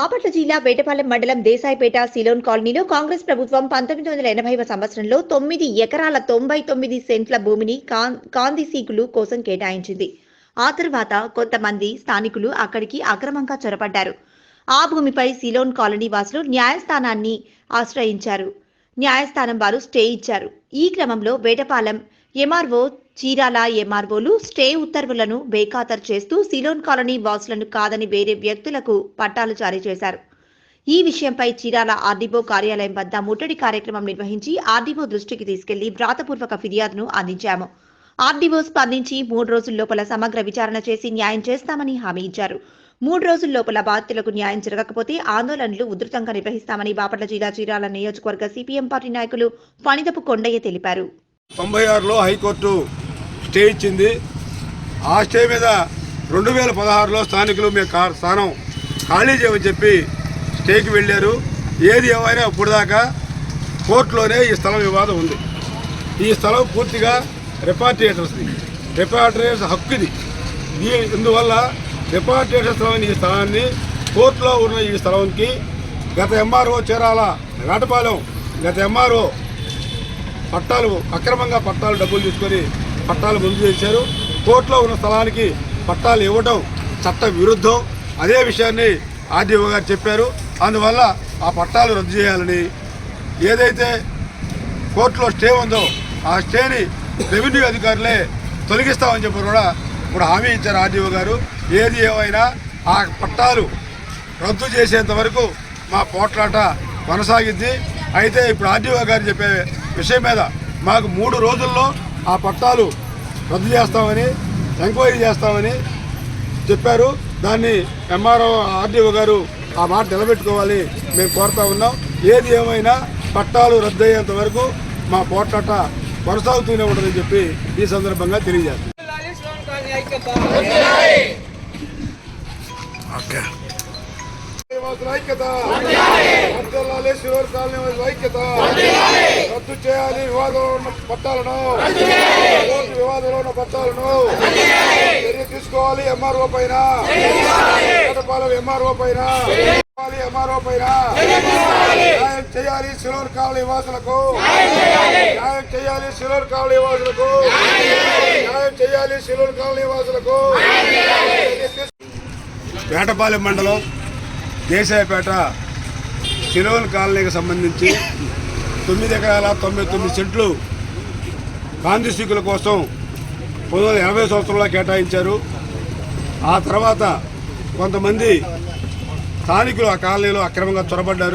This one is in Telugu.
బాపట్ల జిల్లా వేటపాలెం మండలం దేశాయిపేట సిలోన్ కాలనీలో కాంగ్రెస్ ప్రభుత్వం 1980వ సంవత్సరంలో 9 ఎకరాల 99 సెంట్ల భూమిని కాందిసీకులు కోసం కేటాయించింది. ఆ తర్వాత కొంతమంది స్థానికులు అక్కడికి అక్రమంగా చొరబడ్డారు. ఆ భూమిపై సిలోన్ కాలనీ వాసులు న్యాయస్థానాన్ని ఆశ్రయించారు. న్యాయస్థానం వారు స్టే ఇచ్చారు. ఈ క్రమంలో వేటపాలెం ఎంఆర్ఓ, చీరాల ఎంఆర్ఓలు స్టే ఉత్తర్వులను బేఖాతరు చేస్తూ సిలోన్ కాలనీ వాసులను కాదని వేరే వ్యక్తులకు పట్టాలు జారీ చేశారు. ఈ విషయంపై చీరాల ఆర్డీఓ కార్యాలయం వద్ద ముట్టడి కార్యక్రమం నిర్వహించి ఆర్డీఓ దృష్టికి తీసుకెళ్లి వ్రాతపూర్వక ఫిర్యాదును అందించాము. ఆర్డీఓ స్పందించి 3 రోజుల లోపల సమగ్ర విచారణ చేసి న్యాయం చేస్తామని హామీ ఇచ్చారు. 3 రోజుల లోపల బాధితులకు న్యాయం జరగకపోతే ఆందోళనలు ఉధృతంగా నిర్వహిస్తామని బాపట్ల జిల్లా చీరాల నియోజకవర్గ సిపిఎం పార్టీ నాయకులు ఫణిదపు కొండయ్య తెలిపారు. 96లో హైకోర్టు స్టే ఇచ్చింది. ఆ స్టే మీద 2016లో స్థానికులు మీ స్థానం ఖాళీ చేయమని చెప్పి స్టేకి వెళ్ళారు. ఏది ఏమైనా ఇప్పుడు దాకా కోర్టులోనే ఈ స్థలం వివాదం ఉంది. ఈ స్థలం పూర్తిగా రిపార్టియేటర్స్ హక్కుది. ఇందువల్ల రిపార్టియేటర్స్ ఈ స్థలాన్ని కోర్టులో ఉన్న ఈ స్థలంకి గత ఎంఆర్ఓ చీరాల వేటపాలెం గత ఎంఆర్ఓ అక్రమంగా పట్టాలు డబ్బులు తీసుకొని పట్టాలు మంజూరు చేశారు. కోర్టులో ఉన్న స్థలానికి పట్టాలు ఇవ్వడం చట్ట విరుద్ధం. అదే విషయాన్ని ఆర్డీఓ గారు చెప్పారు. అందువల్ల ఆ పట్టాలు రద్దు చేయాలని, ఏదైతే కోర్టులో స్టే ఉందో ఆ స్టేని రెవెన్యూ అధికారులే తొలగిస్తామని చెప్పి కూడా ఇప్పుడు హామీ ఇచ్చారు ఆర్డీఓ గారు. ఏది ఏమైనా ఆ పట్టాలు రద్దు చేసేంత వరకు మా పోట్లాట కొనసాగిద్ది. అయితే ఇప్పుడు ఆర్డీఓ గారు చెప్పే విషయం మీద మాకు 3 రోజుల్లో ఆ పట్టాలు రద్దు చేస్తామని, ఎంక్వైరీ చేస్తామని చెప్పారు. దాన్ని ఎంఆర్ఓ ఆర్డీఓ గారు ఆ మాట నిలబెట్టుకోవాలి మేము కోరుతా ఉన్నాం. ఏది ఏమైనా పట్టాలు రద్దు అయ్యేంత వరకు మా పోట్లాట కొనసాగుతూనే ఉంటుందని చెప్పి ఈ సందర్భంగా తెలియజేస్తాం. ఐక్యత రద్దు చేయాలి. వివాదంలో ఉన్న పట్టాలను చర్య తీసుకోవాలి. ఎంఆర్ఓ పైన, వేటపాలెం ఎంఆర్ఓ పైన న్యాయం చేయాలి. సిలోన్ కాలనీ వాసులకు న్యాయం చేయాలి. సిలోన్ కాలనీ వాసులకు న్యాయం చేయాలి. సిలోన్ కాలనీ వాసులకు. వేటపాలెం మండలం దేశాయిపేట సిలోన్ కాలనీకి సంబంధించి 9 ఎకరాల 99 సెంట్లు కాందిసీకుల కోసం 1980 సంవత్సరంలో కేటాయించారు. ఆ తర్వాత కొంతమంది స్థానికులు ఆ కాలనీలో అక్రమంగా చొరబడ్డారు.